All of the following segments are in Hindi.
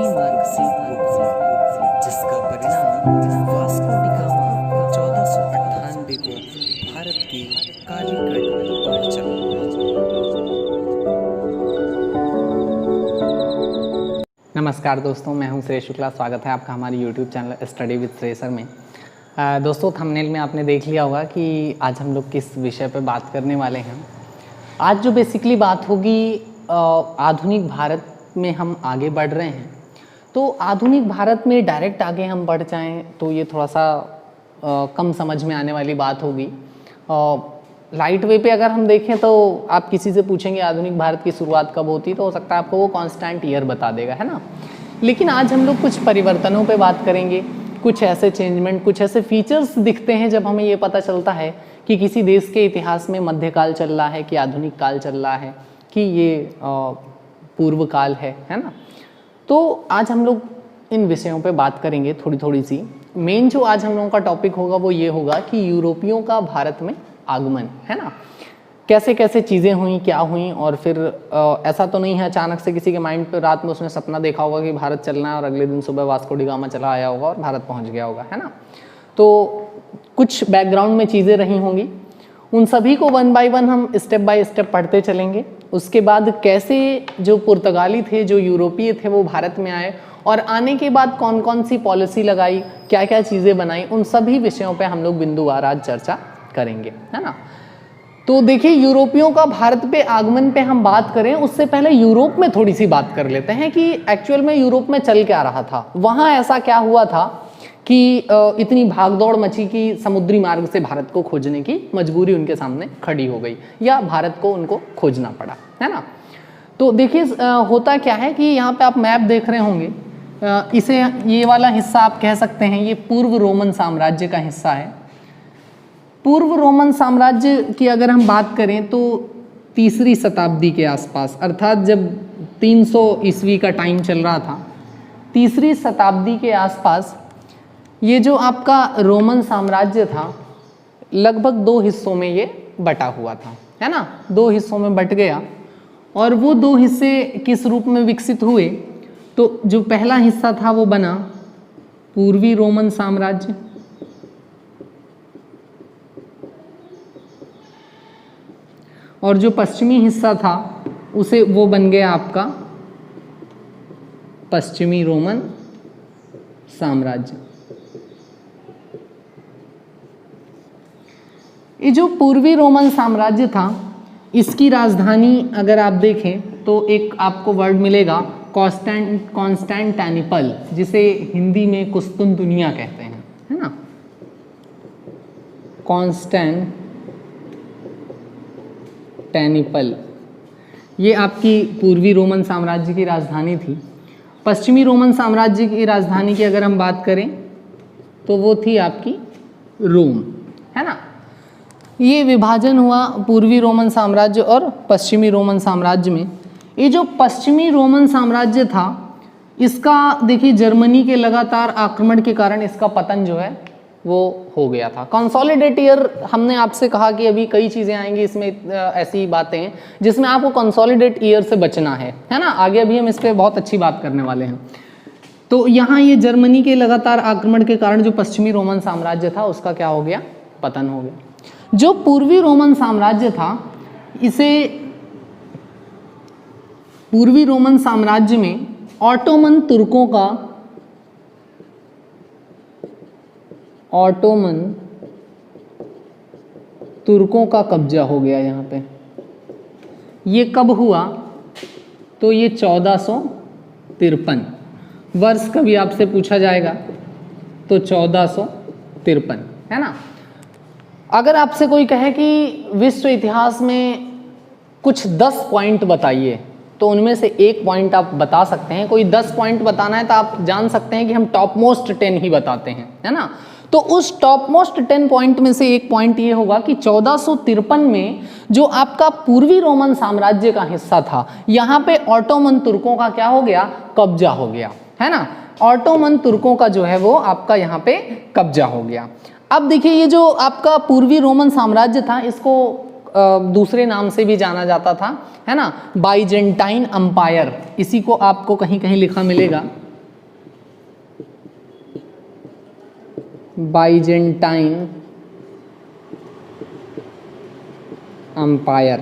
समुद्री मार्ग से पूर्व, जिसका परिणाम वास्को डी गामा 1498 को भारत के कालीकट पर चला। नमस्कार दोस्तों, मैं हूं श्रेयस शुक्ला। स्वागत है आपका हमारे YouTube चैनल स्टडी विद श्रेयसर में। दोस्तों, थंबनेल में आपने देख लिया होगा कि आज हम लोग किस विषय पर बात करने वाले हैं। आज जो बेसिकली बात होगी, आधुनिक भारत में हम आगे बढ़ रहे हैं। तो आधुनिक भारत में डायरेक्ट आगे हम बढ़ जाएं तो ये थोड़ा सा कम समझ में आने वाली बात होगी। लाइट वे पे अगर हम देखें तो आप किसी से पूछेंगे आधुनिक भारत की शुरुआत कब होती, तो हो सकता है आपको वो कांस्टेंट ईयर बता देगा, है ना। लेकिन आज हम लोग कुछ परिवर्तनों पे बात करेंगे, कुछ ऐसे चेंजमेंट, कुछ ऐसे फीचर्स दिखते हैं जब हमें ये पता चलता है कि किसी देश के इतिहास में मध्यकाल चल रहा है कि आधुनिक काल चल रहा है कि ये पूर्व काल है ना। तो आज हम लोग इन विषयों पे बात करेंगे थोड़ी थोड़ी सी। मेन जो आज हम लोगों का टॉपिक होगा वो ये होगा कि यूरोपियों का भारत में आगमन, है ना। कैसे कैसे चीज़ें हुई, क्या हुई, और फिर ऐसा तो नहीं है अचानक से किसी के माइंड पे रात में उसने सपना देखा होगा कि भारत चलना है और अगले दिन सुबह वास्को डी गामा चला आया होगा और भारत पहुंच गया होगा, है ना। तो कुछ बैकग्राउंड में चीज़ें रही होंगी, उन सभी को वन बाय वन हम स्टेप बाय स्टेप पढ़ते चलेंगे। उसके बाद कैसे जो पुर्तगाली थे, जो यूरोपीय थे, वो भारत में आए और आने के बाद कौन कौन सी पॉलिसी लगाई, क्या क्या चीज़ें बनाई, उन सभी विषयों पे हम लोग बिंदुवार आज चर्चा करेंगे, है ना। तो देखिए, यूरोपियों का भारत पे आगमन पे हम बात करें उससे पहले यूरोप में थोड़ी सी बात कर लेते हैं कि एक्चुअल में यूरोप में चल क्या रहा था, वहाँ ऐसा क्या हुआ था कि इतनी भागदौड़ मची कि समुद्री मार्ग से भारत को खोजने की मजबूरी उनके सामने खड़ी हो गई, या भारत को उनको खोजना पड़ा, है ना। तो देखिए, होता क्या है कि यहाँ पे आप मैप देख रहे होंगे, इसे ये वाला हिस्सा आप कह सकते हैं ये पूर्व रोमन साम्राज्य का हिस्सा है। पूर्व रोमन साम्राज्य की अगर हम बात करें तो 3री शताब्दी के आसपास, अर्थात जब 300 ईस्वी का टाइम चल रहा था, 3री शताब्दी के आसपास ये जो आपका रोमन साम्राज्य था लगभग 2 हिस्सों में ये बटा हुआ था, है ना। 2 हिस्सों में बट गया और वो 2 हिस्से किस रूप में विकसित हुए, तो जो पहला हिस्सा था वो बना पूर्वी रोमन साम्राज्य, और जो पश्चिमी हिस्सा था उसे वो बन गया आपका पश्चिमी रोमन साम्राज्य। ये जो पूर्वी रोमन साम्राज्य था, इसकी राजधानी अगर आप देखें तो एक आपको वर्ड मिलेगा कॉन्स्टेंटिनोपल, जिसे हिंदी में कुस्तुनतुनिया कहते हैं, है ना। कॉन्स्टेंटिनोपल ये आपकी पूर्वी रोमन साम्राज्य की राजधानी थी। पश्चिमी रोमन साम्राज्य की राजधानी की अगर हम बात करें तो वो थी आपकी रोम, है ना। ये विभाजन हुआ पूर्वी रोमन साम्राज्य और पश्चिमी रोमन साम्राज्य में। ये जो पश्चिमी रोमन साम्राज्य था, इसका देखिए जर्मनी के लगातार आक्रमण के कारण इसका पतन जो है वो हो गया था। कंसोलिडेट ईयर, हमने आपसे कहा कि अभी कई चीज़ें आएंगी इसमें, ऐसी बातें हैं जिसमें आपको कंसोलिडेट ईयर से बचना है ना। आगे अभी हम इस पर बहुत अच्छी बात करने वाले हैं। तो यहाँ ये जर्मनी के लगातार आक्रमण के कारण जो पश्चिमी रोमन साम्राज्य था उसका क्या हो गया, पतन हो गया। जो पूर्वी रोमन साम्राज्य था, इसे पूर्वी रोमन साम्राज्य में ऑटोमन तुर्कों का कब्जा हो गया यहाँ पे। ये कब हुआ, तो ये 1453 वर्ष कभी आपसे पूछा जाएगा तो 1453, है ना। अगर आपसे कोई कहे कि विश्व इतिहास में कुछ 10 पॉइंट बताइए, तो उनमें से एक पॉइंट आप बता सकते हैं। कोई 10 पॉइंट बताना है तो आप जान सकते हैं कि हम टॉप मोस्ट 10 ही बताते हैं, है ना। तो उस टॉप मोस्ट 10 पॉइंट में से एक पॉइंट ये होगा कि 1453 में जो आपका पूर्वी रोमन साम्राज्य का हिस्सा था, यहाँ पे ऑटोमन तुर्कों का क्या हो गया, कब्जा हो गया, है ना। ऑटोमन तुर्कों का जो है वो आपका यहाँ पे कब्जा हो गया। अब देखिए, ये जो आपका पूर्वी रोमन साम्राज्य था, इसको दूसरे नाम से भी जाना जाता था, है ना, बाइजेंटाइन अंपायर। इसी को आपको कहीं कहीं लिखा मिलेगा बाइजेंटाइन अंपायर।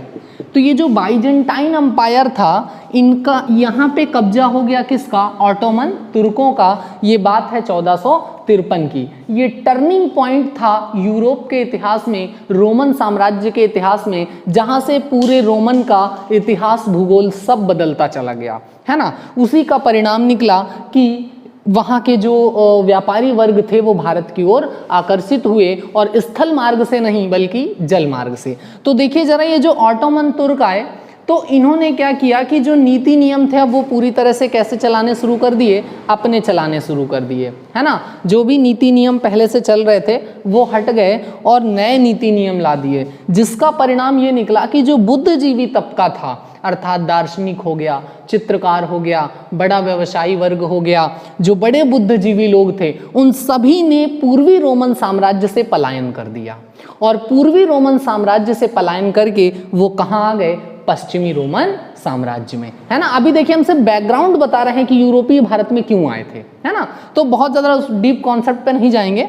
तो ये जो बाइजेंटाइन अंपायर था, इनका यहाँ पे कब्जा हो गया किसका? ऑटोमन तुर्कों का। ये बात है 1453 की। ये टर्निंग पॉइंट था यूरोप के इतिहास में, रोमन साम्राज्य के इतिहास में, जहाँ से पूरे रोमन का इतिहास भूगोल सब बदलता चला गया, है ना। उसी का परिणाम निकला कि वहाँ के जो व्यापारी वर्ग थे वो भारत की ओर आकर्षित हुए, और स्थल मार्ग से नहीं बल्कि जल मार्ग से। तो देखिए जरा, ये जो ऑटोमन तुर्क आए तो इन्होंने क्या किया कि जो नीति नियम थे अब वो पूरी तरह से कैसे चलाने शुरू कर दिए? अपने चलाने शुरू कर दिए, है ना। जो भी नीति नियम पहले से चल रहे थे वो हट गए और नए नीति नियम ला दिए, जिसका परिणाम ये निकला कि जो बुद्धिजीवी तबका था, अर्थात दार्शनिक हो गया, चित्रकार हो गया, बड़ा व्यवसायी वर्ग हो गया, जो बड़े बुद्धिजीवी लोग थे, उन सभी ने पूर्वी रोमन साम्राज्य से पलायन कर दिया। और पूर्वी रोमन साम्राज्य से पलायन करके वो कहाँ आ गए? पश्चिमी रोमन साम्राज्य में, है ना। अभी देखिए हम सिर्फ बैकग्राउंड बता रहे हैं कि यूरोपीय भारत में क्यों आए थे, है ना। तो बहुत ज़्यादा डीप कॉन्सेप्ट पे नहीं जाएंगे।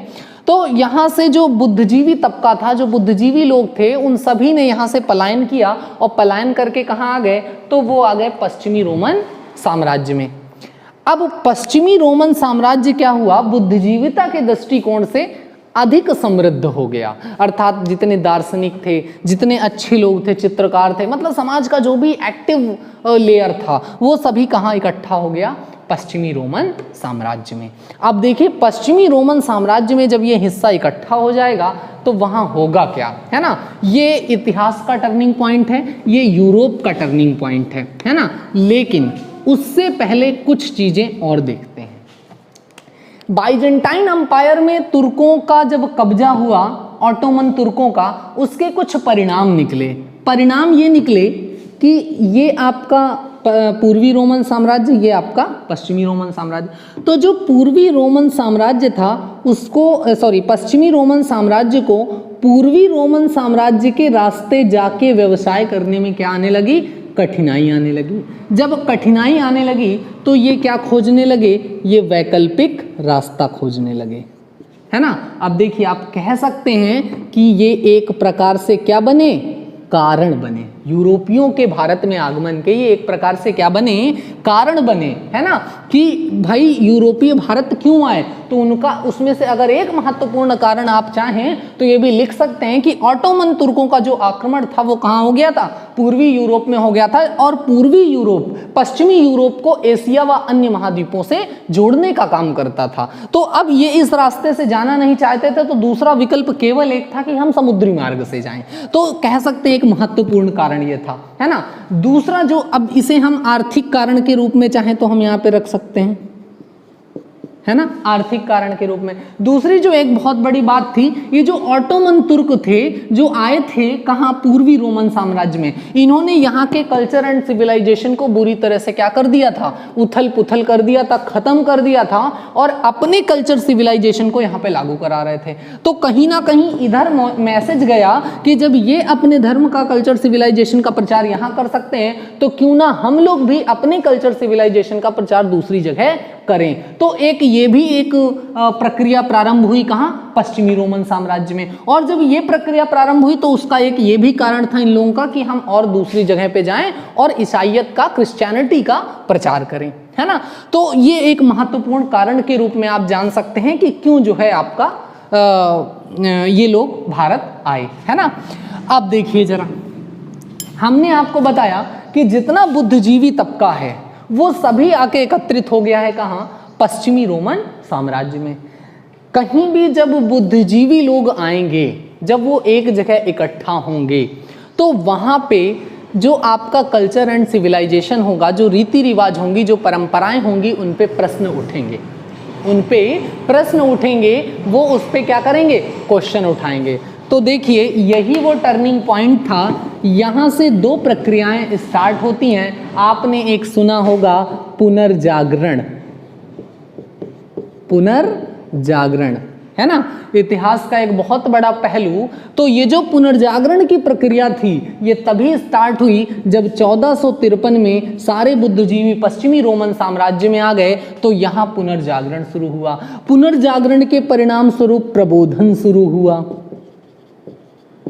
तो यहाँ से जो बुद्धिजीवी तबका था, जो बुद्धिजीवी लोग थे, उन सभी ने यहाँ से पलायन किया, और पलायन करके कहाँ आ गए? तो वो आ गए पश्चिमी रोमन साम्राज्य में। अब पश्चिमी रोमन साम्राज्य क्या हुआ? बुद्धिजीविता के दृष्टिकोण से अधिक समृद्ध हो गया, अर्थात जितने दार्शनिक थे, जितने अच्छे लोग थे, चित्रकार थे, मतलब समाज का जो भी एक्टिव लेयर था वो सभी कहाँ इकट्ठा हो गया? पश्चिमी रोमन साम्राज्य में। अब देखिए पश्चिमी रोमन साम्राज्य में जब ये हिस्सा इकट्ठा हो जाएगा तो वहाँ होगा क्या, है ना। ये इतिहास का टर्निंग पॉइंट है, ये यूरोप का टर्निंग पॉइंट है ना। लेकिन उससे पहले कुछ चीजें और देखते हैं। बाइजेंटाइन अंपायर में तुर्कों का जब कब्जा हुआ, ऑटोमन तुर्कों का, उसके कुछ परिणाम निकले। परिणाम ये निकले कि ये आपका पूर्वी रोमन साम्राज्य, ये आपका पश्चिमी रोमन साम्राज्य। तो जो पूर्वी रोमन साम्राज्य था उसको पश्चिमी रोमन साम्राज्य को पूर्वी रोमन साम्राज्य के रास्ते जाके व्यवसाय करने में क्या आने लगी? कठिनाई आने लगी। जब कठिनाई आने लगी तो ये क्या खोजने लगे? ये वैकल्पिक रास्ता खोजने लगे, है ना। अब देखिए आप कह सकते हैं कि ये एक प्रकार से क्या बने? कारण बने। यूरोपियों के भारत में आगमन के ये एक प्रकार से क्या बने? कारण बने, है ना। कि भाई यूरोपीय भारत क्यों आए, तो उनका उसमें से अगर एक महत्वपूर्ण कारण आप चाहें तो ये भी लिख सकते हैं कि ऑटोमन तुर्कों का जो आक्रमण था वो कहाँ हो गया था? पूर्वी यूरोप में हो गया था। और पूर्वी यूरोप पश्चिमी यूरोप को एशिया व अन्य महाद्वीपों से जोड़ने का काम करता था। तो अब ये इस रास्ते से जाना नहीं चाहते थे, तो दूसरा विकल्प केवल एक था कि हम समुद्री मार्ग से जाएं। तो कह सकते हैं एक महत्वपूर्ण कारण ये था, है ना। दूसरा जो, अब इसे हम आर्थिक कारण के रूप में चाहें तो हम यहाँ पे रख सकते हैं, है ना, आर्थिक कारण के रूप में। दूसरी जो एक बहुत बड़ी बात थी, ये जो ऑटोमन तुर्क थे जो आए थे कहाँ? पूर्वी रोमन साम्राज्य में, इन्होंने यहाँ के कल्चर एंड सिविलाइजेशन को बुरी तरह से क्या कर दिया था? उथल पुथल कर दिया था, खत्म कर दिया था, और अपने कल्चर सिविलाइजेशन को यहाँ पे लागू करा रहे थे। तो कहीं ना कहीं इधर मैसेज गया कि जब ये अपने धर्म का कल्चर सिविलाइजेशन का प्रचार यहाँ कर सकते हैं तो क्यों ना हम लोग भी अपने कल्चर सिविलाइजेशन का प्रचार दूसरी जगह करें। तो एक ये भी एक प्रक्रिया प्रारंभ हुई कहाँ? पश्चिमी रोमन साम्राज्य में। और जब ये प्रक्रिया प्रारंभ हुई तो उसका एक ये भी कारण था इन लोगों का कि हम और दूसरी जगह पे जाएं और ईसाइयत का, क्रिश्चियनिटी का प्रचार करें, है ना। तो ये एक महत्वपूर्ण कारण के रूप में आप जान सकते हैं कि क्यों जो है आपका ये लोग भारत आए, है ना। अब देखिए जरा, हमने आपको बताया कि जितना बुद्धिजीवी तबका है वो सभी आके एकत्रित हो गया है कहाँ? पश्चिमी रोमन साम्राज्य में। कहीं भी जब बुद्धिजीवी लोग आएंगे, जब वो एक जगह इकट्ठा होंगे, तो वहाँ पे जो आपका कल्चर एंड सिविलाइजेशन होगा, जो रीति रिवाज होंगी, जो परंपराएं होंगी, उन पे प्रश्न उठेंगे, उन पे प्रश्न उठेंगे। वो उस पे क्या करेंगे? क्वेश्चन उठाएंगे। तो देखिए यही वो टर्निंग पॉइंट था। यहाँ से दो प्रक्रियाएं स्टार्ट होती हैं। आपने एक सुना होगा पुनर्जागरण, पुनर्जागरण, है ना, इतिहास का एक बहुत बड़ा पहलू। तो ये जो पुनर्जागरण की प्रक्रिया थी ये तभी स्टार्ट हुई जब 1453 में सारे बुद्धिजीवी पश्चिमी रोमन साम्राज्य में आ गए, तो यहाँ पुनर्जागरण शुरू हुआ। पुनर्जागरण के परिणाम स्वरूप प्रबोधन शुरू हुआ।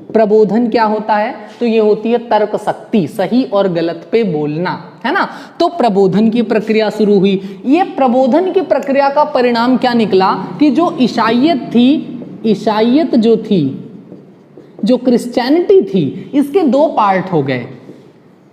प्रबोधन क्या होता है? तो ये होती है तर्क शक्ति, सही और गलत पे बोलना, है ना। तो प्रबोधन की प्रक्रिया शुरू हुई। ये प्रबोधन की प्रक्रिया का परिणाम क्या निकला कि जो ईसाईयत थी, ईसाईयत जो थी, जो क्रिश्चियनिटी थी, इसके दो पार्ट हो गए।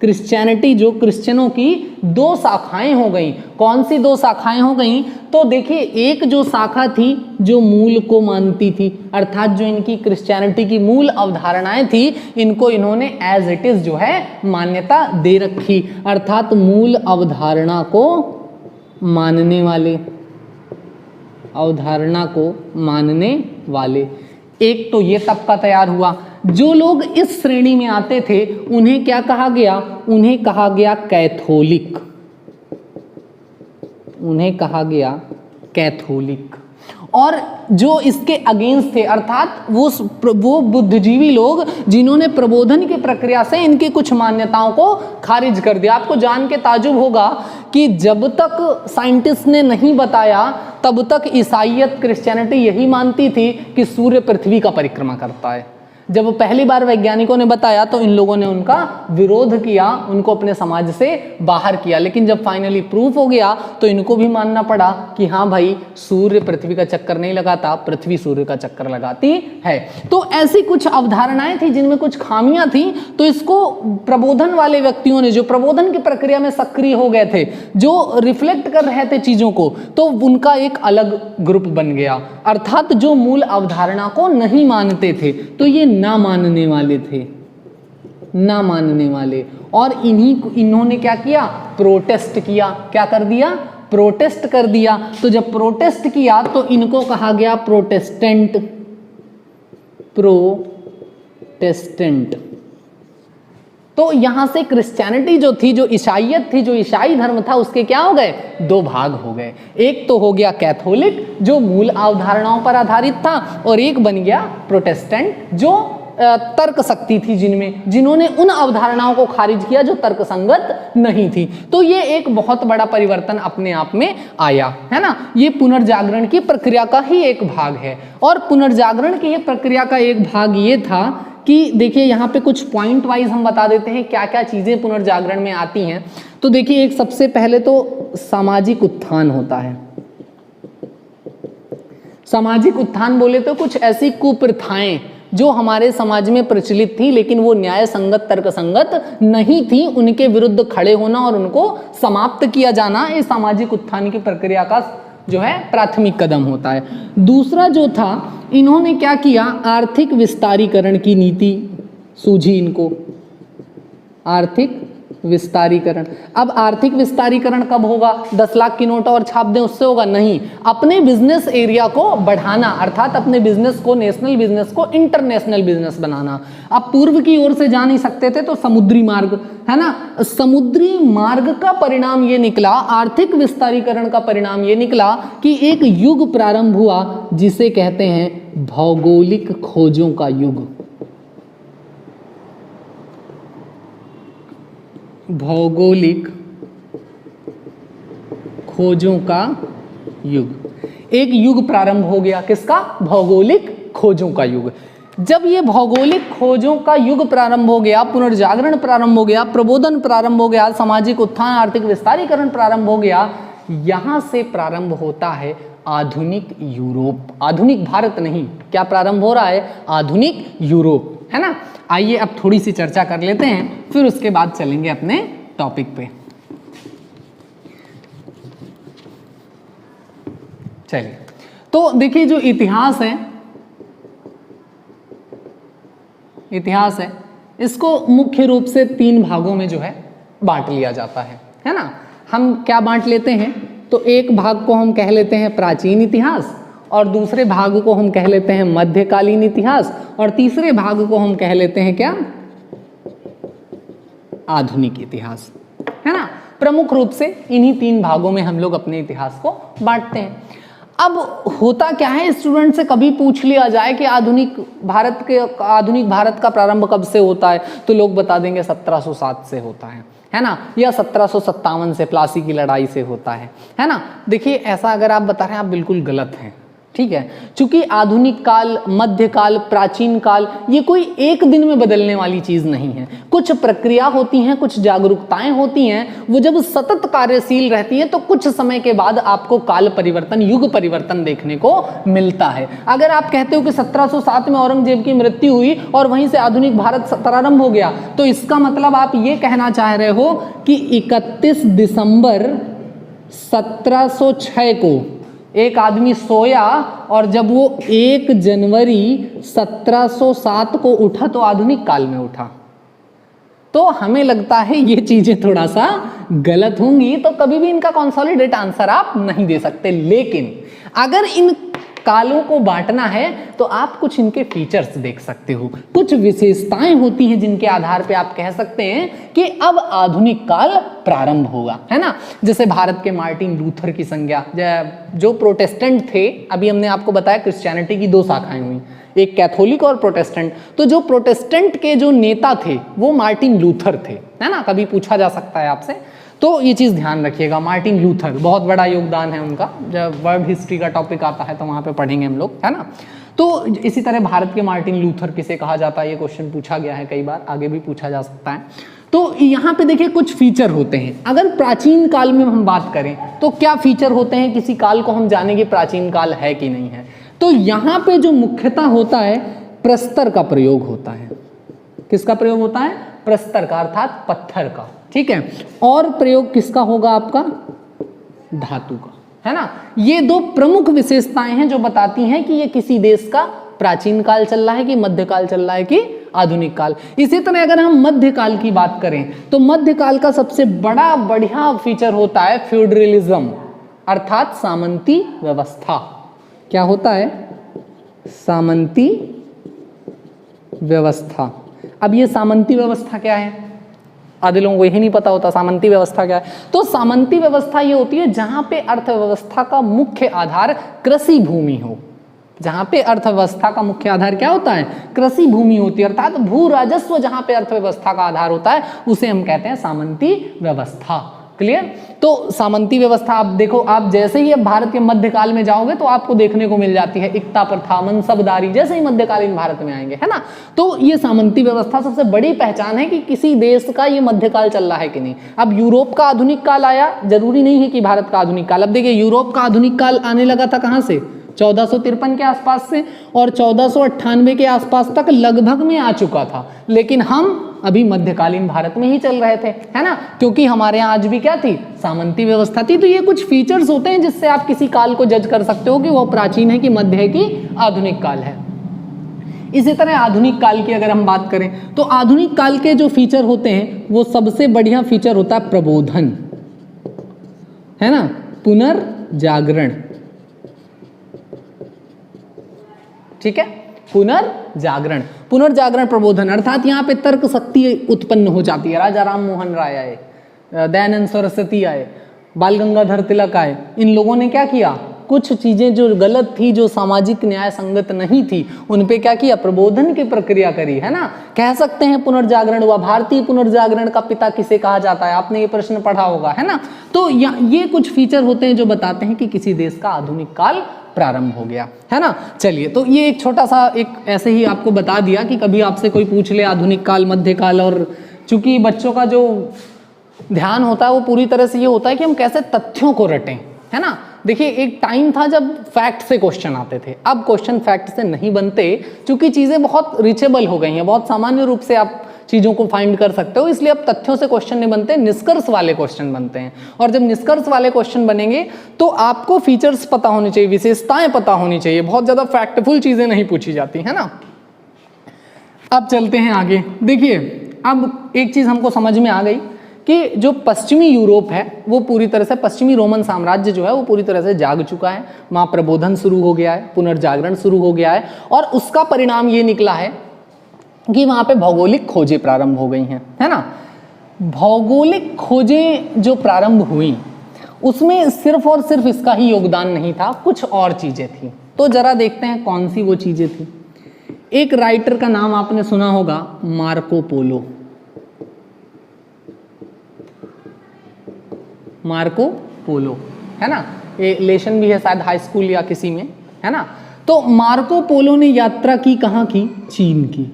क्रिश्चियनिटी, जो क्रिश्चियनों की दो शाखाएं हो गई। कौन सी दो शाखाएं हो गई? तो देखिए, एक जो शाखा थी जो मूल को मानती थी, अर्थात जो इनकी क्रिश्चियनिटी की मूल अवधारणाएं थी, इनको इन्होंने एज इट इज जो है मान्यता दे रखी, अर्थात मूल अवधारणा को मानने वाले, अवधारणा को मानने वाले। एक तो ये तबका तैयार हुआ। जो लोग इस श्रेणी में आते थे उन्हें क्या कहा गया? उन्हें कहा गया कैथोलिक, उन्हें कहा गया कैथोलिक। और जो इसके अगेंस्ट थे, अर्थात वो बुद्धिजीवी लोग जिन्होंने प्रबोधन की प्रक्रिया से इनकी कुछ मान्यताओं को खारिज कर दिया। आपको जान के ताजुब होगा कि जब तक साइंटिस्ट ने नहीं बताया तब तक ईसाईयत, क्रिश्चियनिटी यही मानती थी कि सूर्य पृथ्वी का परिक्रमा करता है। जब पहली बार वैज्ञानिकों ने बताया तो इन लोगों ने उनका विरोध किया, उनको अपने समाज से बाहर किया। लेकिन जब फाइनली प्रूफ हो गया तो इनको भी मानना पड़ा कि हाँ भाई, सूर्य पृथ्वी का चक्कर नहीं लगाता, पृथ्वी सूर्य का चक्कर लगाती है। तो ऐसी कुछ अवधारणाएं थी जिनमें कुछ खामियां थी। तो इसको प्रबोधन वाले व्यक्तियों ने, जो प्रबोधन की प्रक्रिया में सक्रिय हो गए थे, जो रिफ्लेक्ट कर रहे थे चीजों को, तो उनका एक अलग ग्रुप बन गया। अर्थात जो मूल अवधारणा को नहीं मानते थे, तो ये ना मानने वाले थे, ना मानने वाले। और इन्होंने क्या किया? प्रोटेस्ट किया। क्या कर दिया? प्रोटेस्ट कर दिया। तो जब प्रोटेस्ट किया तो इनको कहा गया प्रोटेस्टेंट, प्रोटेस्टेंट। तो यहां से क्रिश्चियनिटी जो थी, जो ईसाईयत थी, जो ईसाई धर्म था, उसके क्या हो गए? दो भाग हो गए। एक तो हो गया कैथोलिक जो मूल अवधारणाओं पर आधारित था, और एक बन गया प्रोटेस्टेंट जो तर्क शक्ति थी, जिन्होंने उन अवधारणाओं को खारिज किया जो तर्कसंगत नहीं थी। तो ये एक बहुत बड़ा परिवर्तन अपने आप में आया, है ना। ये पुनर्जागरण की प्रक्रिया का ही एक भाग है। और पुनर्जागरण की प्रक्रिया का एक भाग ये था कि देखिए यहाँ पे कुछ पॉइंट वाइज हम बता देते हैं क्या क्या चीजें पुनर्जागरण में आती हैं। तो देखिए, एक सबसे पहले तो सामाजिक उत्थान होता है। सामाजिक उत्थान बोले तो कुछ ऐसी कुप्रथाएं जो हमारे समाज में प्रचलित थी लेकिन वो न्याय संगत, तर्क संगत नहीं थी, उनके विरुद्ध खड़े होना और उनको समाप्त किया जाना, ये सामाजिक उत्थान की प्रक्रिया का जो है प्राथमिक कदम होता है। दूसरा जो था, इन्होंने क्या किया? आर्थिक विस्तारीकरण की नीति सूझी इनको, आर्थिक विस्तारीकरण। अब आर्थिक विस्तारीकरण कब होगा? 10 लाख की नोट और छाप दें उससे होगा? नहीं। अपने बिजनेस एरिया को बढ़ाना, अर्थात अपने बिजनेस को, नेशनल बिजनेस को इंटरनेशनल बिजनेस बनाना। अब पूर्व की ओर से जा नहीं सकते थे तो समुद्री मार्ग, है ना। समुद्री मार्ग का परिणाम ये निकला, आर्थिक विस्तारीकरण का परिणाम ये निकला कि एक युग प्रारंभ हुआ जिसे कहते हैं भौगोलिक खोजों का युग। भौगोलिक खोजों का युग। एक युग प्रारंभ हो गया, किसका? भौगोलिक खोजों का युग। जब ये भौगोलिक खोजों का युग प्रारंभ हो गया, पुनर्जागरण प्रारंभ हो गया, प्रबोधन प्रारंभ हो गया, सामाजिक उत्थान, आर्थिक विस्तारीकरण प्रारंभ हो गया, यहां से प्रारंभ होता है आधुनिक यूरोप। आधुनिक भारत नहीं, क्या प्रारंभ हो रहा है? आधुनिक यूरोप, है ना। आइए अब थोड़ी सी चर्चा कर लेते हैं, फिर उसके बाद चलेंगे अपने टॉपिक पे। चलिए, तो देखिए जो इतिहास है, इतिहास है, इसको मुख्य रूप से 3 भागों में जो है बांट लिया जाता है ना। हम क्या बांट लेते हैं? तो एक भाग को हम कह लेते हैं प्राचीन इतिहास, और दूसरे भाग को हम कह लेते हैं मध्यकालीन इतिहास, और तीसरे भाग को हम कह लेते हैं क्या? आधुनिक इतिहास, है ना। प्रमुख रूप से इन्हीं 3 भागों में हम लोग अपने इतिहास को बांटते हैं। अब होता क्या है, स्टूडेंट से कभी पूछ लिया जाए कि आधुनिक भारत का प्रारंभ कब से होता है, तो लोग बता देंगे 1707 से होता है ना, या 1757 से प्लासी की लड़ाई से होता है ना। देखिए ऐसा अगर आप बता रहे हैं, आप बिल्कुल गलत हैं, ठीक है। चूंकि आधुनिक काल, मध्यकाल, प्राचीन काल ये कोई एक दिन में बदलने वाली चीज नहीं है। कुछ प्रक्रिया होती हैं, कुछ जागरूकताएं होती हैं, वो जब सतत कार्यशील रहती हैं तो कुछ समय के बाद आपको काल परिवर्तन, युग परिवर्तन देखने को मिलता है। अगर आप कहते हो कि 1707 में औरंगजेब की मृत्यु हुई और वहीं से आधुनिक भारत प्रारंभ हो गया, तो इसका मतलब आप ये कहना चाह रहे हो कि 31 दिसंबर 1706 को एक आदमी सोया और जब वो 1 जनवरी 1707 को उठा तो आधुनिक काल में उठा। तो हमें लगता है ये चीजें थोड़ा सा गलत होंगी, तो कभी भी इनका कॉन्सोलिडेट आंसर आप नहीं दे सकते। लेकिन अगर इन कालों को बांटना है तो आप कुछ इनके फीचर्स देख सकते हो, कुछ विशेषताएं होती हैं जिनके आधार पे आप कह सकते हैं कि अब आधुनिक काल प्रारंभ होगा, है ना। जैसे भारत के मार्टिन लूथर की संज्ञा, जो प्रोटेस्टेंट थे, अभी हमने आपको बताया क्रिश्चियनिटी की 2 शाखाएं हुई, एक कैथोलिक और प्रोटेस्टेंट। तो जो प्रोटेस्टेंट के जो नेता थे वो मार्टिन लूथर थे, है ना, कभी पूछा जा सकता है आपसे, तो ये चीज़ ध्यान रखिएगा। मार्टिन लूथर, बहुत बड़ा योगदान है उनका, जब वर्ल्ड हिस्ट्री का टॉपिक आता है तो वहाँ पे पढ़ेंगे हम लोग, है ना। तो इसी तरह भारत के मार्टिन लूथर किसे कहा जाता है, ये क्वेश्चन पूछा गया है कई बार, आगे भी पूछा जा सकता है। तो यहाँ पे देखिए कुछ फीचर होते हैं। अगर प्राचीन काल में हम बात करें तो क्या फीचर होते हैं, किसी काल को हम जानेंगे प्राचीन काल है कि नहीं है। तो यहाँ पे जो मुख्यतः होता है, प्रस्तर का प्रयोग होता है। किसका प्रयोग होता है? प्रस्तर का, अर्थात पत्थर का, ठीक है। और प्रयोग किसका होगा? आपका धातु का, है ना। ये 2 प्रमुख विशेषताएं हैं जो बताती हैं कि ये किसी देश का प्राचीन काल चल रहा है कि मध्यकाल चल रहा है कि आधुनिक काल। इसी तरह अगर हम मध्यकाल की बात करें तो मध्यकाल का सबसे बढ़िया फीचर होता है फ्यूडरलिज्म, अर्थात सामंती व्यवस्था। क्या होता है? सामंती व्यवस्था। अब ये सामंती व्यवस्था क्या है? आधे लोगों को यही नहीं पता होता सामंती व्यवस्था क्या है। तो सामंती व्यवस्था ये होती है जहां पे अर्थव्यवस्था का मुख्य आधार कृषि भूमि हो। जहां पे अर्थव्यवस्था का मुख्य आधार क्या होता है? कृषि भूमि होती है, अर्थात भू राजस्व जहां पे अर्थव्यवस्था का आधार होता है उसे हम कहते हैं सामंती व्यवस्था। क्लियर? तो सामंती व्यवस्था आप देखो, आप जैसे ही अब भारत के मध्यकाल में जाओगे तो आपको देखने को मिल जाती है इक्ता प्रथा, मनसबदारी, जैसे ही मध्यकालीन भारत में आएंगे, है ना। तो ये सामंती व्यवस्था सबसे बड़ी पहचान है कि किसी देश का ये मध्यकाल चल रहा है कि नहीं। अब यूरोप का आधुनिक काल आया, जरूरी नहीं है कि भारत का आधुनिक काल। अब देखिए यूरोप का आधुनिक काल आने लगा था कहाँ से? 1453 के आसपास से, और 1498 के आसपास तक लगभग में आ चुका था। लेकिन हम अभी मध्यकालीन भारत में ही चल रहे थे, है ना, क्योंकि हमारे यहाँ आज भी क्या थी? सामंती व्यवस्था थी। तो ये कुछ फीचर्स होते हैं जिससे आप किसी काल को जज कर सकते हो कि वो प्राचीन है कि मध्य है कि आधुनिक काल है। इसी तरह आधुनिक काल की अगर हम बात करें तो आधुनिक काल के जो फीचर होते हैं वो सबसे बढ़िया फीचर होता है प्रबोधन, है ना, पुनर्जागरण। ठीक है, पुनर्जागरण, प्रबोधन, अर्थात यहाँ पे तर्क शक्ति उत्पन्न हो जाती है। राजा राम मोहन राय आए, दयानंद सरस्वती आए, बाल गंगाधर तिलक आए, इन लोगों ने क्या किया? कुछ चीजें जो गलत थी, जो सामाजिक न्याय संगत नहीं थी, उन पे क्या किया? प्रबोधन की प्रक्रिया करी, है ना। कह सकते हैं पुनर्जागरण हुआ। भारतीय पुनर्जागरण का पिता किसे कहा जाता है? आपने ये प्रश्न पढ़ा होगा, है ना। तो ये कुछ फीचर होते हैं जो बताते हैं कि किसी देश का आधुनिक काल प्रारंभ हो गया, है ना। चलिए, तो ये एक छोटा सा एक ऐसे ही आपको बता दिया कि कभी आपसे कोई पूछ ले आधुनिक काल, मध्यकाल, और चूंकि बच्चों का जो ध्यान होता है वो पूरी तरह से ये होता है कि हम कैसे तथ्यों को रटें, है ना। देखिए, एक टाइम था जब फैक्ट से क्वेश्चन आते थे, अब क्वेश्चन फैक्ट से नहीं बनते, क्योंकि चीजें बहुत रीचेबल हो गई हैं, बहुत सामान्य रूप से आप चीजों को फाइंड कर सकते हो, इसलिए अब तथ्यों से क्वेश्चन नहीं बनते, निष्कर्ष वाले क्वेश्चन बनते हैं। और जब निष्कर्ष वाले क्वेश्चन बनेंगे तो आपको फीचर्स पता होनी चाहिए, विशेषताएं पता होनी चाहिए, बहुत ज्यादा फैक्टफुल चीजें नहीं पूछी जाती, है ना। अब चलते हैं आगे। देखिए, अब एक चीज हमको समझ में आ गई कि जो पश्चिमी यूरोप है वो पूरी तरह से, पश्चिमी रोमन साम्राज्य जो है वो पूरी तरह से जाग चुका है, वहाँ प्रबोधन शुरू हो गया है, पुनर्जागरण शुरू हो गया है, और उसका परिणाम ये निकला है कि वहाँ पे भौगोलिक खोजें प्रारंभ हो गई हैं, है ना। भौगोलिक खोजें जो प्रारंभ हुई उसमें सिर्फ और सिर्फ इसका ही योगदान नहीं था, कुछ और चीजें थी। तो जरा देखते हैं कौन सी वो चीजें थी। एक राइटर का नाम आपने सुना होगा, मार्को पोलो। मार्को पोलो, है ना, ये लेशन भी है शायद हाई स्कूल या किसी में, है ना। तो मार्को पोलो ने यात्रा की, कहाँ की? चीन की।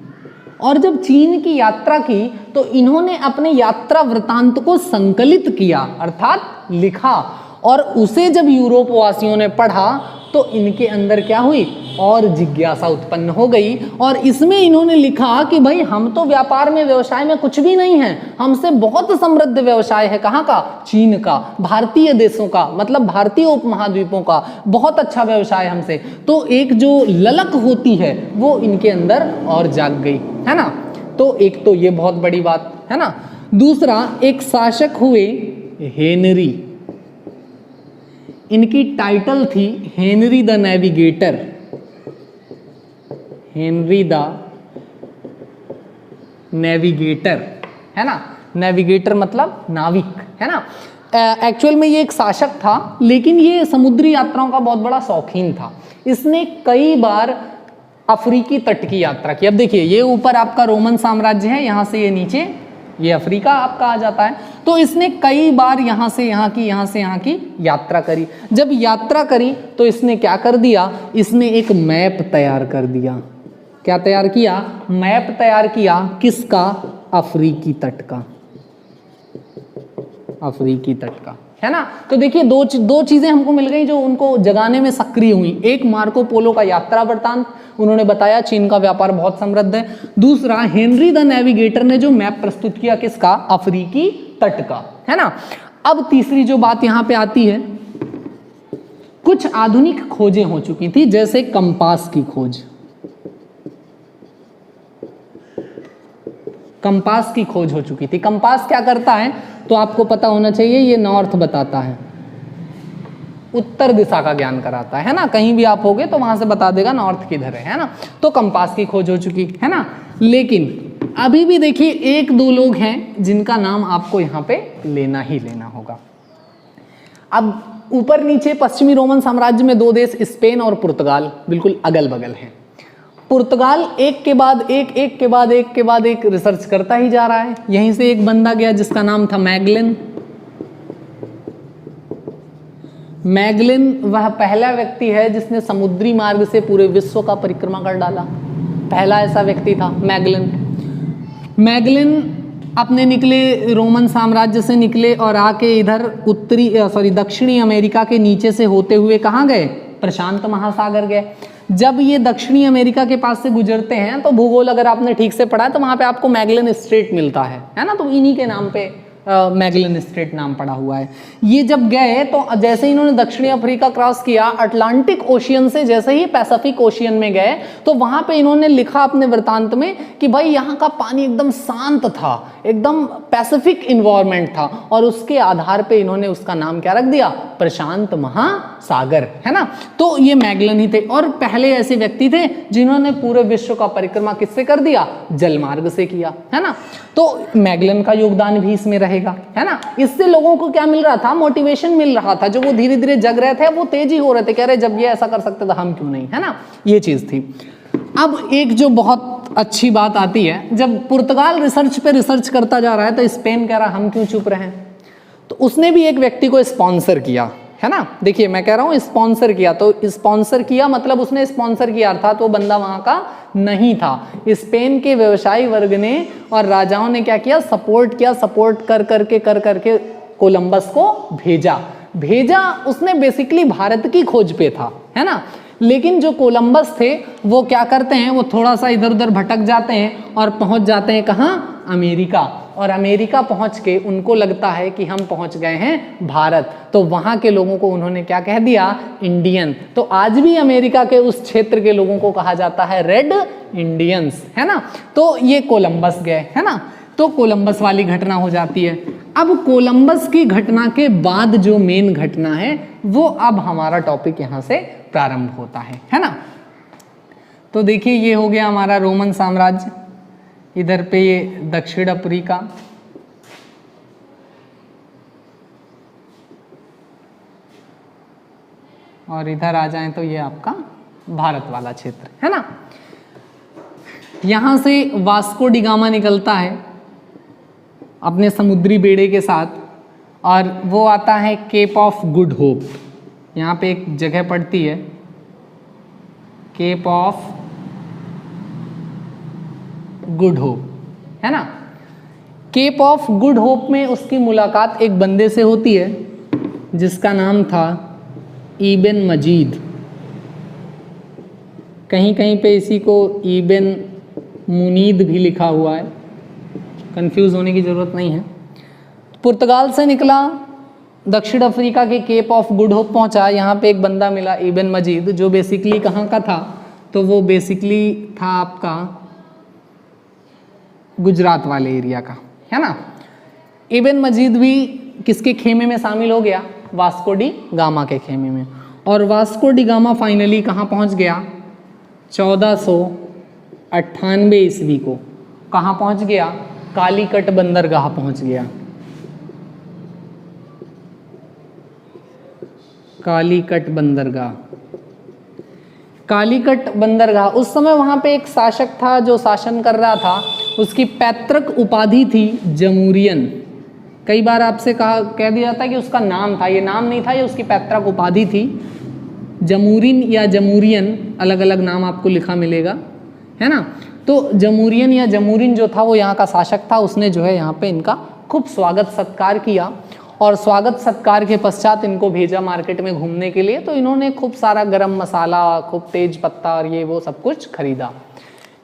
और जब चीन की यात्रा की तो इन्होंने अपने यात्रा वृतांत को संकलित किया, अर्थात लिखा, और उसे जब यूरोप वासियों ने पढ़ा तो इनके अंदर क्या हुई? और जिज्ञासा उत्पन्न हो गई। और इसमें इन्होंने लिखा कि भाई हम तो व्यापार में, व्यवसाय में कुछ भी नहीं है, हमसे बहुत समृद्ध व्यवसाय है। कहाँ का? चीन का, भारतीय देशों का, मतलब भारतीय उपमहाद्वीपों का बहुत अच्छा व्यवसाय हमसे। तो एक जो ललक होती है वो इनके अंदर और जाग गई, है ना। तो एक तो ये बहुत बड़ी बात है ना। दूसरा, एक शासक हुए हेनरी, इनकी टाइटल थी Henry the navigator. Henry the navigator, है ना। नेविगेटर मतलब नाविक, है ना। एक्चुअल में ये एक शासक था, लेकिन ये समुद्री यात्राओं का बहुत बड़ा शौकीन था। इसने कई बार अफ्रीकी तट की यात्रा की। अब देखिए, ये ऊपर आपका रोमन साम्राज्य है, यहाँ से ये नीचे ये अफ्रीका आपका आ जाता है। तो इसने कई बार यहाँ से यहाँ की, यहाँ से यहाँ की यात्रा करी। जब यात्रा करी तो इसने क्या कर दिया? इसने एक मैप तैयार कर दिया। क्या तैयार किया? मैप तैयार किया। किसका? अफ्रीकी तट का, अफ्रीकी तट का, है ना। तो देखिए दो चीजें हमको मिल गई जो उनको जगाने में सक्रिय हुई। एक, मार्को पोलो का यात्रा वृत्तांत, उन्होंने बताया चीन का व्यापार बहुत समृद्ध है। दूसरा, हेनरी द नेविगेटर ने जो मैप प्रस्तुत किया, किसका? अफ्रीकी तट का, है ना। अब तीसरी जो बात यहां पे आती है, कुछ आधुनिक खोजें हो चुकी थी, जैसे कंपास की खोज। कंपास की खोज हो चुकी थी। कंपास क्या करता है तो आपको पता होना चाहिए, ये नॉर्थ बताता है, उत्तर दिशा का ज्ञान कराता है ना। कहीं भी आप होगे तो वहां से बता देगा नॉर्थ किधर है ना। तो कंपास की खोज हो चुकी है ना। लेकिन अभी भी देखिए एक दो लोग हैं जिनका नाम आपको यहाँ पे लेना ही लेना होगा। अब ऊपर नीचे पश्चिमी रोमन साम्राज्य में दो देश, स्पेन और पुर्तगाल, बिल्कुल अगल बगल हैं। पुर्तगाल एक के बाद एक, एक के बाद एक के बाद एक रिसर्च करता ही जा रहा है। यहीं से एक बंदा गया जिसका नाम था मैगलन। मैगलन वह पहला व्यक्ति है जिसने समुद्री मार्ग से पूरे विश्व का परिक्रमा कर डाला। पहला ऐसा व्यक्ति था मैगलन। मैगलन अपने निकले, रोमन साम्राज्य से निकले और आके इधर दक्षिणी अमेरिका के नीचे से होते हुए कहाँ गए? प्रशांत महासागर गए। जब ये दक्षिणी अमेरिका के पास से गुजरते हैं तो भूगोल अगर आपने ठीक से पढ़ा है तो वहां पे आपको मैगलन स्ट्रेट मिलता है ना। तो इन्हीं के नाम पे मैगलन स्ट्रेट नाम पड़ा हुआ है। ये जब गए तो जैसे ही इन्होंने दक्षिणी अफ्रीका क्रॉस किया, अटलांटिक ओशियन से जैसे ही पैसिफिक ओशियन में गए तो वहां पे इन्होंने लिखा अपने वृत्तांत में कि भाई यहाँ का पानी एकदम शांत था, एकदम पैसिफिक इन्वायरमेंट था, और उसके आधार पे इन्होंने उसका नाम क्या रख दिया? प्रशांत महासागर, है ना। तो ये मैगलन ही थे और पहले ऐसे व्यक्ति थे जिन्होंने पूरे विश्व का परिक्रमा किससे कर दिया? जलमार्ग से किया, है ना। तो मैगलन का योगदान भी इसमें रहेगा, है ना। इससे लोगों को क्या मिल रहा था? मोटिवेशन मिल रहा था। जो वो धीरे धीरे जग रहे थे वो तेजी हो रहे थे, कह रहे जब ये ऐसा कर सकते थे हम क्यों नहीं, है ना। ये चीज थी। अब एक जो बहुत अच्छी बात आती है, जब पुर्तगाल रिसर्च पे रिसर्च करता जा रहा है तो स्पेन कह रहा हम क्यों चुप रहे हैं, तो उसने भी एक व्यक्ति को स्पॉन्सर किया, है ना। देखिए मैं कह रहा हूँ स्पॉन्सर किया, तो स्पॉन्सर किया मतलब उसने स्पॉन्सर किया अर्थात वो बंदा वहां का नहीं था। स्पेन के व्यवसायी वर्ग ने और राजाओं ने क्या किया? सपोर्ट किया। सपोर्ट कर करके कोलंबस को भेजा। उसने बेसिकली भारत की खोज पे था, है ना। लेकिन जो कोलंबस थे वो क्या करते हैं? वो थोड़ा सा इधर उधर भटक जाते हैं और पहुंच जाते हैं कहाँ? अमेरिका। और अमेरिका पहुंच के उनको लगता है कि हम पहुंच गए हैं भारत, तो वहां के लोगों को उन्होंने क्या कह दिया? इंडियन। तो आज भी अमेरिका के उस क्षेत्र के लोगों को कहा जाता है रेड इंडियंस, है ना। तो ये कोलंबस गए, है ना। तो कोलंबस वाली घटना हो जाती है। अब कोलंबस की घटना के बाद जो मेन घटना है वो अब हमारा टॉपिक यहां से प्रारंभ होता है ना। तो देखिए ये हो गया हमारा रोमन साम्राज्य, इधर पे ये दक्षिण अफ्रीका, और इधर आ जाएं तो ये आपका भारत वाला क्षेत्र है ना। यहाँ से वास्को डिगामा निकलता है अपने समुद्री बेड़े के साथ, और वो आता है केप ऑफ गुड होप। यहाँ पे एक जगह पड़ती है केप ऑफ गुड होप, है ना। केप ऑफ गुड होप में उसकी मुलाकात एक बंदे से होती है जिसका नाम था इब्न मजीद। कहीं कहीं पे इसी को इब्न मुनीद भी लिखा हुआ है, कंफ्यूज होने की ज़रूरत नहीं है। पुर्तगाल से निकला, दक्षिण अफ्रीका के केप ऑफ गुड होप पहुंचा, यहाँ पे एक बंदा मिला इब्न मजीद, जो बेसिकली कहाँ का था, तो वो बेसिकली था आपका गुजरात वाले एरिया का, है ना। इब्न मजीद भी किसके खेमे में शामिल हो गया, वास्को डी गामा के खेमे में। और वास्को डी गामा फाइनली कहाँ पहुँच गया, 1498 ईस्वी को कहाँ पहुँच गया, कालीकट बंदरगाह पहुँच गया। कालीकट बंदरगाह, कालीकट बंदरगाह, उस समय वहाँ पे एक शासक था जो शासन कर रहा था, उसकी पैतृक उपाधि थी जमूरियन। कई बार आपसे कह दिया जाता है कि उसका नाम था, ये नाम नहीं था, ये उसकी पैतृक उपाधि थी। जमूरिन या जमूरियन, अलग अलग नाम आपको लिखा मिलेगा, है ना। तो जमूरियन या जमूरिन जो था वो यहाँ का शासक था, उसने जो है यहाँ पे इनका खूब स्वागत सत्कार किया, और स्वागत सत्कार के पश्चात इनको भेजा मार्केट में घूमने के लिए। तो इन्होंने खूब सारा गरम मसाला, खूब तेज पत्ता और ये वो सब कुछ खरीदा।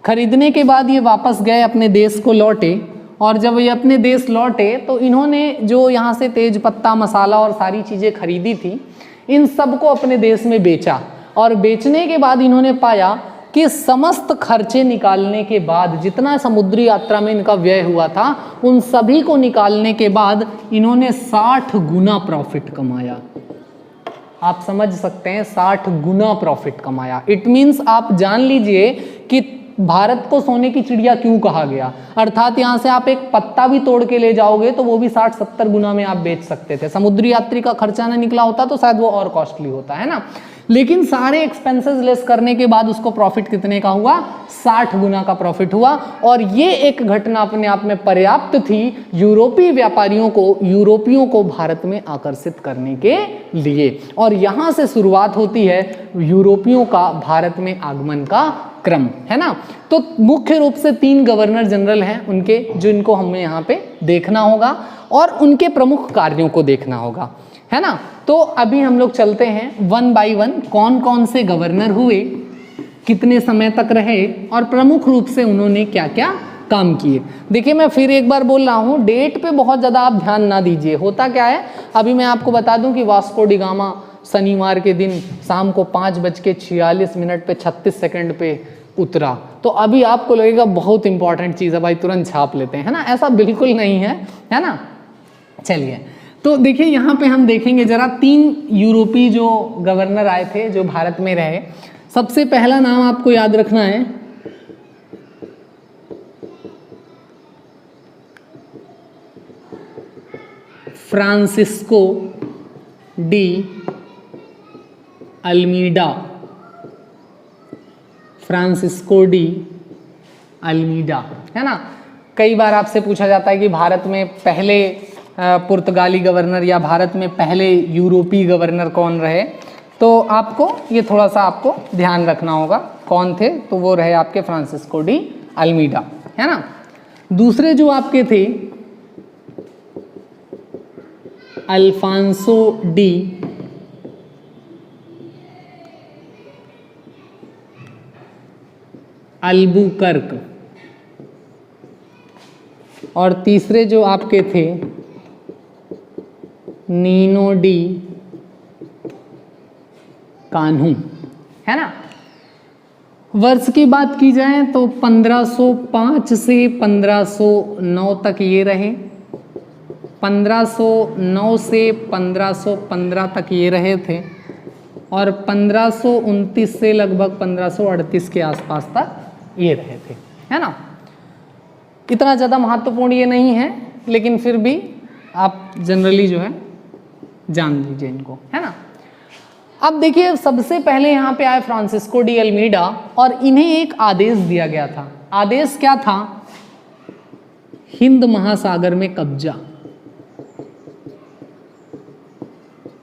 खरीदने के बाद ये वापस गए, अपने देश को लौटे, और जब ये अपने देश लौटे तो इन्होंने जो यहाँ से तेज पत्ता, मसाला और सारी चीज़ें खरीदी थी, इन सबको अपने देश में बेचा। और बेचने के बाद इन्होंने पाया कि समस्त खर्चे निकालने के बाद, जितना समुद्री यात्रा में इनका व्यय हुआ था, उन सभी को निकालने के बाद इन्होंने 60 गुना प्रॉफिट कमाया। आप समझ सकते हैं, 60 गुना प्रॉफिट कमाया। इट मीन्स आप जान लीजिए कि भारत को सोने की चिड़िया क्यों कहा गया। अर्थात यहाँ से आप एक पत्ता भी तोड़ के ले जाओगे तो वो भी 60-70 गुना में आप बेच सकते थे। समुद्री यात्री का खर्चा ना निकला होता तो शायद वो और कॉस्टली होता, है ना। लेकिन सारे एक्सपेंसेस लेस करने के बाद उसको प्रॉफिट कितने का हुआ, 60 गुना का प्रॉफिट हुआ। और ये एक घटना अपने आप में पर्याप्त थी यूरोपीय व्यापारियों को, यूरोपियों को भारत में आकर्षित करने के लिए। और यहाँ से शुरुआत होती है यूरोपियों का भारत में आगमन का क्रम, है ना। तो मुख्य रूप से 3 गवर्नर जनरल हैं उनके, जो इनको हमें यहाँ पे देखना होगा और उनके प्रमुख कार्यों को देखना होगा, है ना। तो अभी हम लोग चलते हैं 1 बाय 1, कौन कौन से गवर्नर हुए, कितने समय तक रहे, और प्रमुख रूप से उन्होंने क्या क्या काम किए। देखिए मैं फिर एक बार बोल रहा हूँ, डेट पे बहुत ज़्यादा आप ध्यान ना दीजिए। होता क्या है, अभी मैं आपको बता दूं कि वास्को डी गामा शनिवार के दिन शाम को 5:46 पे 36 पे उतरा, तो अभी आपको लगेगा बहुत इंपॉर्टेंट चीज़ है भाई, तुरंत छाप लेते हैं, है ना। ऐसा बिल्कुल नहीं है, है ना। चलिए तो देखिए यहाँ पे हम देखेंगे जरा 3 यूरोपीय जो गवर्नर आए थे जो भारत में रहे। सबसे पहला नाम आपको याद रखना है Francisco de Almeida. Francisco de Almeida, है ना। कई बार आपसे पूछा जाता है कि भारत में पहले पुर्तगाली गवर्नर या भारत में पहले यूरोपीय गवर्नर कौन रहे, तो आपको ये थोड़ा सा आपको ध्यान रखना होगा कौन थे। तो वो रहे आपके फ्रांसिस्को डी अल्मीडा, है ना। दूसरे जो आपके थे अल्फांसो डी अल्बुकर्क, और तीसरे जो आपके थे नीनो डी कान्हू, है ना। वर्ष की बात की जाए तो 1505 से 1509 तक ये रहे, 1509 से 1515 तक ये रहे थे, और 1529 से लगभग 1538 के आसपास तक ये रहे थे, है ना। इतना ज़्यादा महत्वपूर्ण ये नहीं है, लेकिन फिर भी आप जनरली जो है जान लीजिए इनको, है ना। अब देखिए सबसे पहले यहाँ पे आए फ्रांसिस्को डी अल्मीडा और इन्हें एक आदेश दिया गया था। आदेश क्या था? हिंद महासागर में कब्जा,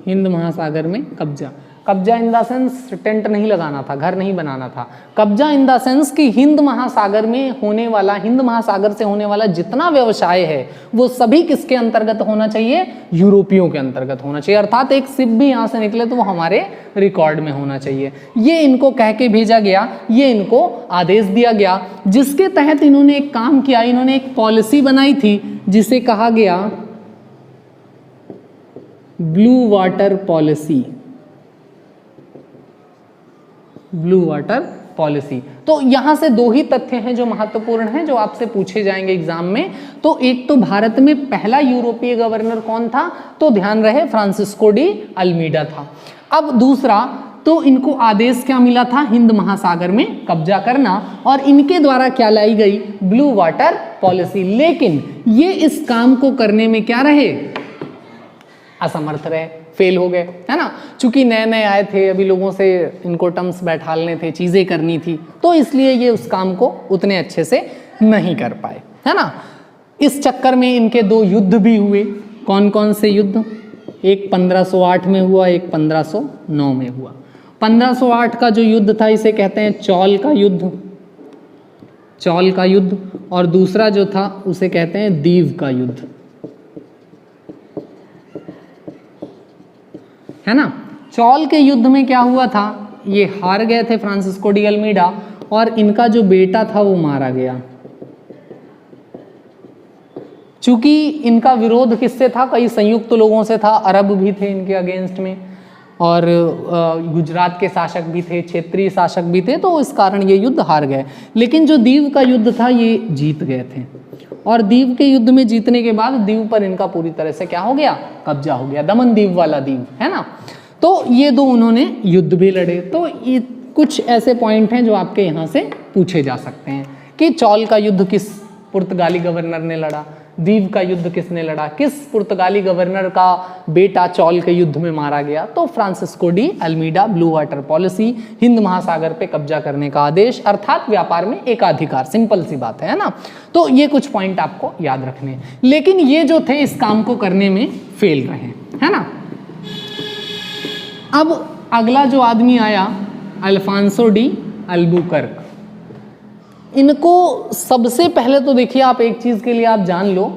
हिंद महासागर में कब्जा। कब्जा इन द सेंस टेंट नहीं लगाना था, घर नहीं बनाना था। कब्जा इन द सेंस कि हिंद महासागर में होने वाला, हिंद महासागर से होने वाला जितना व्यवसाय है वो सभी किसके अंतर्गत होना चाहिए? यूरोपियों के अंतर्गत होना चाहिए। अर्थात एक शिप भी यहाँ से निकले तो वो हमारे रिकॉर्ड में होना चाहिए। ये इनको कह के भेजा गया, ये इनको आदेश दिया गया, जिसके तहत इन्होंने एक काम किया। इन्होंने एक पॉलिसी बनाई थी जिसे कहा गया blue water policy, blue water policy. तो यहां से दो ही तथ्य हैं जो महत्वपूर्ण हैं, जो आपसे पूछे जाएंगे एग्जाम में। तो एक तो भारत में पहला यूरोपीय गवर्नर कौन था? तो ध्यान रहे फ्रांसिस्को डी अल्मीडा था। अब दूसरा, तो इनको आदेश क्या मिला था? हिंद महासागर में कब्जा करना, और इनके द्वारा क्या लाई गई? Blue water policy. लेकिन ये इस काम को करने में क्या रहे? असमर्थ रहे, फेल हो गए, है ना। चूंकि नए नए आए थे, अभी लोगों से इनको टर्म्स बैठालने थे, चीजें करनी थी, तो इसलिए ये उस काम को उतने अच्छे से नहीं कर पाए, है ना। इस चक्कर में इनके दो युद्ध भी हुए। कौन कौन से युद्ध? एक 1508 में हुआ, एक 1509 में हुआ। 1508 का जो युद्ध था इसे कहते हैं चौल का युद्ध, चौल का युद्ध। और दूसरा जो था उसे कहते हैं दीव का युद्ध, है ना। चौल के युद्ध में क्या हुआ था? ये हार गए थे फ्रांसिस्को डी अल्मीडा, और इनका जो बेटा था वो मारा गया। चूंकि इनका विरोध किससे था? कई संयुक्त लोगों से था, अरब भी थे इनके अगेंस्ट में, और गुजरात के शासक भी थे, क्षेत्रीय शासक भी थे, तो इस कारण ये युद्ध हार गए। लेकिन जो दीव का युद्ध था ये जीत गए थे, और दीव के युद्ध में जीतने के बाद दीव पर इनका पूरी तरह से क्या हो गया? कब्जा हो गया। दमन दीव वाला दीव, है ना। तो ये दो उन्होंने युद्ध भी लड़े। तो ये कुछ ऐसे पॉइंट हैं जो आपके यहाँ से पूछे जा सकते हैं कि चौल का युद्ध किस पुर्तगाली गवर्नर ने लड़ा, दीव का युद्ध किसने लड़ा, किस पुर्तगाली गवर्नर का बेटा चौल के युद्ध में मारा गया। तो Francisco de Almeida, blue water policy, Hind महासागर पे कब्जा करने का आदेश, अर्थात व्यापार में एकाधिकार, सिंपल सी बात है ना। तो ये कुछ पॉइंट आपको याद रखने हैं। लेकिन ये जो थे इस काम को करने में फेल रहे, है ना। अब अगला जो आदमी आया, अल्फांसो डी अल्बुकर्क। इनको सबसे पहले तो देखिए, आप एक चीज के लिए आप जान लो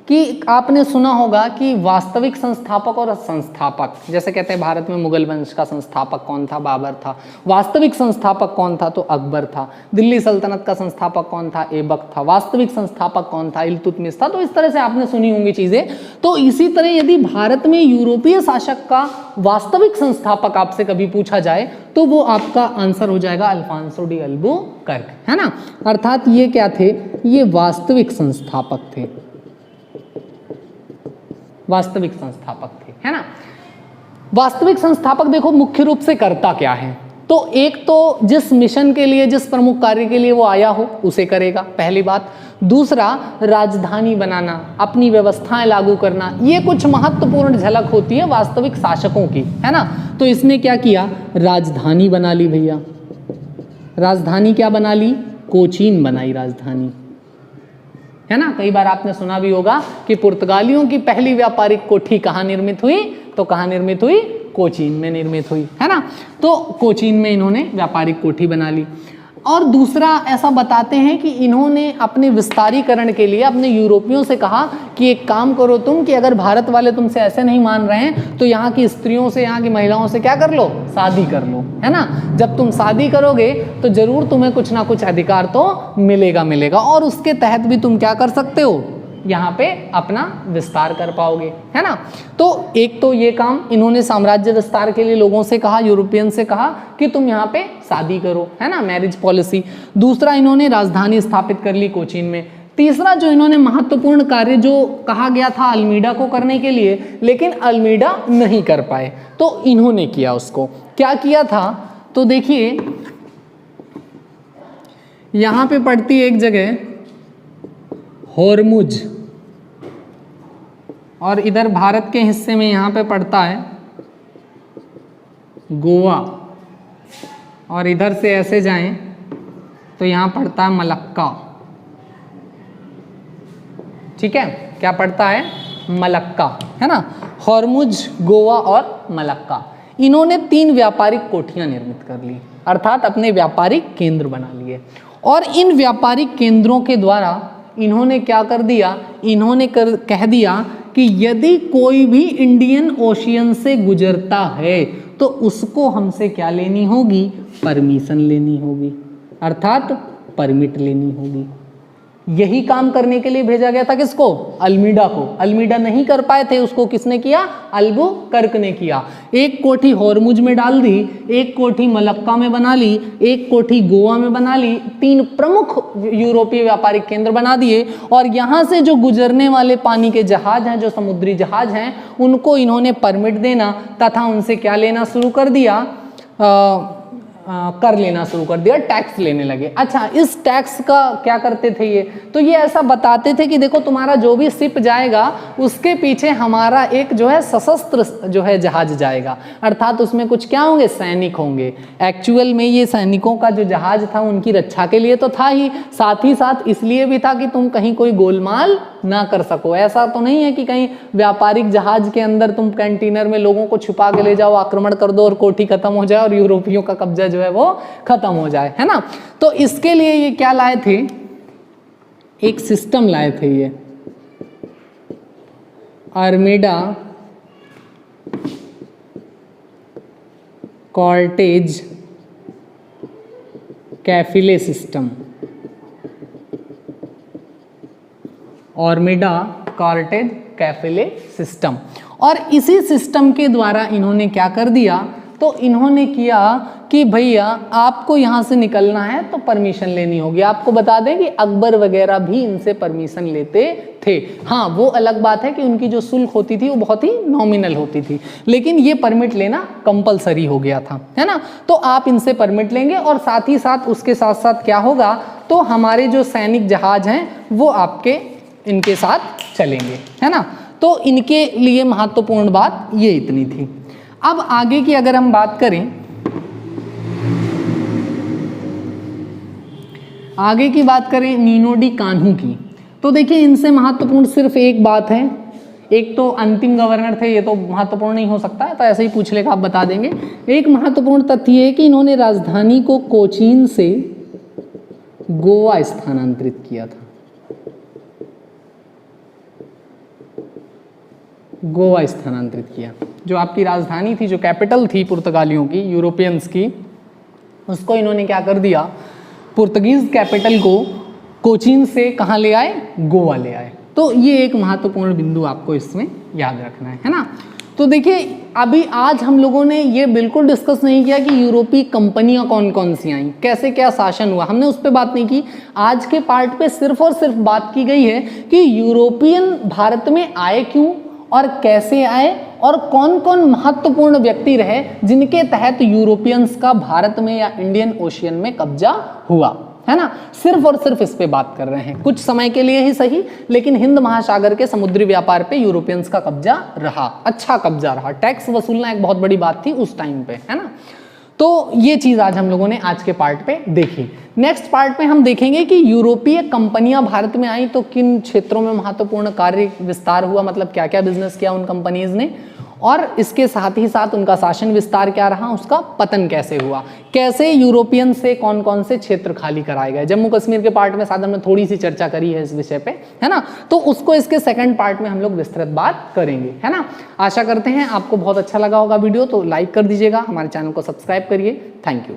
कि आपने सुना होगा कि वास्तविक संस्थापक और संस्थापक, जैसे कहते हैं भारत में मुगल वंश का संस्थापक कौन था? बाबर था। वास्तविक संस्थापक कौन था? तो अकबर था। दिल्ली सल्तनत का संस्थापक कौन था? ऐबक था। वास्तविक संस्थापक कौन था? इल्तुतमिश था। तो इस तरह से आपने सुनी होंगी चीजें। तो इसी तरह यदि भारत में यूरोपीय शासक का वास्तविक संस्थापक आपसे कभी पूछा जाए तो वो आपका आंसर हो जाएगा अल्फांसो डी अल्बुकर्क, है ना। अर्थात ये क्या थे? ये वास्तविक संस्थापक थे, वास्तविक संस्थापक थे, है ना। वास्तविक संस्थापक देखो मुख्य रूप से करता क्या है? तो एक तो जिस मिशन के लिए, जिस प्रमुख कार्य के लिए वो आया हो उसे करेगा, पहली बात। दूसरा, राजधानी बनाना, अपनी व्यवस्थाएं लागू करना, ये कुछ महत्वपूर्ण झलक होती है वास्तविक शासकों की, है ना। तो इसने क्या किया? राजधानी बना ली भैया। राजधानी क्या बना ली? कोचीन बनाई राजधानी, है ना। कई बार आपने सुना भी होगा कि पुर्तगालियों की पहली व्यापारिक कोठी कहाँ निर्मित हुई? तो कहाँ निर्मित हुई? कोचीन में निर्मित हुई, है ना। तो कोचीन में इन्होंने व्यापारिक कोठी बना ली। और दूसरा, ऐसा बताते हैं कि इन्होंने अपने विस्तारीकरण के लिए अपने यूरोपियों से कहा कि एक काम करो तुम, कि अगर भारत वाले तुमसे ऐसे नहीं मान रहे हैं तो यहाँ की स्त्रियों से, यहाँ की महिलाओं से क्या कर लो? शादी कर लो, है ना। जब तुम शादी करोगे तो जरूर तुम्हें कुछ ना कुछ अधिकार तो मिलेगा, और उसके तहत भी तुम क्या कर सकते हो? यहाँ पे अपना विस्तार कर पाओगे, है ना। तो एक तो ये काम इन्होंने साम्राज्य विस्तार के लिए लोगों से कहा, यूरोपियन से कहा कि तुम यहाँ पे शादी करो, है ना, मैरिज पॉलिसी। दूसरा, इन्होंने राजधानी स्थापित कर ली कोचीन में। तीसरा जो इन्होंने महत्वपूर्ण कार्य जो कहा गया था अल्मीडा को करने के लिए, लेकिन अल्मीडा नहीं कर पाए, तो इन्होंने किया। उसको क्या किया था? तो देखिए यहाँ पे पड़ती है एक जगह होर्मुज, और इधर भारत के हिस्से में यहाँ पे पड़ता है गोवा, और इधर से ऐसे जाएं तो यहाँ पड़ता है मलक्का। ठीक है, क्या पड़ता है? मलक्का, है ना। हॉर्मुज, गोवा और मलक्का, इन्होंने 3 व्यापारिक कोठियां निर्मित कर ली, अर्थात अपने व्यापारिक केंद्र बना लिए। और इन व्यापारिक केंद्रों के द्वारा इन्होंने क्या कर दिया? इन्होंने कह दिया कि यदि कोई भी इंडियन ओशियन से गुजरता है तो उसको हमसे क्या लेनी होगी? परमिशन लेनी होगी, अर्थात परमिट लेनी होगी। यही काम करने के लिए भेजा गया था किसको? अल्मीडा को। अल्मीडा नहीं कर पाए थे, उसको किसने किया? अल्बुकर्क ने किया। एक कोठी हॉर्मुज में डाल दी, एक कोठी मलक्का में बना ली, एक कोठी गोवा में बना ली, 3 प्रमुख यूरोपीय व्यापारिक केंद्र बना दिए। और यहाँ से जो गुजरने वाले पानी के जहाज हैं, जो समुद्री जहाज हैं, उनको इन्होंने परमिट देना तथा उनसे क्या लेना शुरू कर दिया? कर लेना शुरू कर दिया, टैक्स लेने लगे। अच्छा, इस टैक्स का क्या करते थे ये? तो ये ऐसा बताते थे कि देखो तुम्हारा जो भी शिप जाएगा उसके पीछे हमारा एक जो है सशस्त्र जो है जहाज जाएगा, अर्थात उसमें कुछ क्या होंगे? सैनिक होंगे। एक्चुअल में ये सैनिकों का जो जहाज था उनकी रक्षा के लिए तो था ही साथ इसलिए भी था कि तुम कहीं कोई गोलमाल ना कर सको। ऐसा तो नहीं है कि कहीं व्यापारिक जहाज के अंदर तुम कंटेनर में लोगों को छुपा के ले जाओ, आक्रमण कर दो और कोठी खत्म हो जाए और यूरोपियों का कब्जा जो है वो खत्म हो जाए, है ना। तो इसके लिए ये क्या लाए थे? एक सिस्टम लाए थे, ये आर्मेडा कॉर्टेज कैफिले सिस्टम। आर्मेडा कॉर्टेज कैफिले सिस्टम। और इसी सिस्टम के द्वारा इन्होंने क्या कर दिया? तो इन्होंने किया कि भैया आपको यहाँ से निकलना है तो परमिशन लेनी होगी। आपको बता दें कि अकबर वगैरह भी इनसे परमिशन लेते थे। हाँ, वो अलग बात है कि उनकी जो शुल्क होती थी वो बहुत ही नॉमिनल होती थी, लेकिन ये परमिट लेना कंपलसरी हो गया था, है ना। तो आप इनसे परमिट लेंगे और साथ ही साथ उसके साथ साथ क्या होगा? तो हमारे जो सैनिक जहाज हैं वो आपके इनके साथ चलेंगे, है ना। तो इनके लिए महत्वपूर्ण बात ये इतनी थी। अब आगे की अगर हम बात करें, नीनो डी कान्हू की, तो देखिए इनसे महत्वपूर्ण सिर्फ एक बात है। एक तो अंतिम गवर्नर थे, ये तो महत्वपूर्ण नहीं हो सकता है, तो ऐसे ही पूछ लेगा, आप बता देंगे। एक महत्वपूर्ण तथ्य ये है कि इन्होंने राजधानी को कोचीन से गोवा स्थानांतरित किया था। गोवा स्थानांतरित किया, जो आपकी राजधानी थी, जो कैपिटल थी पुर्तगालियों की, यूरोपियंस की, उसको इन्होंने क्या कर दिया? पुर्तगीज कैपिटल को कोचीन से कहाँ ले आए? गोवा ले आए। तो ये एक महत्वपूर्ण बिंदु आपको इसमें याद रखना है ना। तो देखिए अभी आज हम लोगों ने ये बिल्कुल डिस्कस नहीं किया कि यूरोपीय कंपनियां कौन कौन सी आई, कैसे क्या शासन हुआ, हमने उस पर बात नहीं की। आज के पार्ट पे सिर्फ और सिर्फ बात की गई है कि यूरोपियन भारत में आए क्यों और कैसे आए और कौन कौन महत्वपूर्ण व्यक्ति रहे जिनके तहत यूरोपियंस का भारत में या इंडियन ओशियन में कब्जा हुआ, है ना। सिर्फ और सिर्फ इस पे बात कर रहे हैं, कुछ समय के लिए ही सही, लेकिन हिंद महासागर के समुद्री व्यापार पे यूरोपियंस का कब्जा रहा, अच्छा कब्जा रहा। टैक्स वसूलना एक बहुत बड़ी बात थी उस टाइम पे, है ना। तो ये चीज आज हम लोगों ने आज के पार्ट पे देखी। नेक्स्ट पार्ट में हम देखेंगे कि यूरोपीय कंपनियां भारत में आई तो किन क्षेत्रों में महत्वपूर्ण कार्य विस्तार हुआ, मतलब क्या क्या बिजनेस किया उन कंपनीज ने, और इसके साथ ही साथ उनका शासन विस्तार क्या रहा, उसका पतन कैसे हुआ, कैसे यूरोपियन से कौन कौन से क्षेत्र खाली कराए गए। जम्मू कश्मीर के पार्ट में साथ हमने थोड़ी सी चर्चा करी है इस विषय पे, है ना। तो उसको इसके सेकंड पार्ट में हम लोग विस्तृत बात करेंगे, है ना। आशा करते हैं आपको बहुत अच्छा लगा होगा वीडियो, तो लाइक कर दीजिएगा, हमारे चैनल को सब्सक्राइब करिए। Thank you.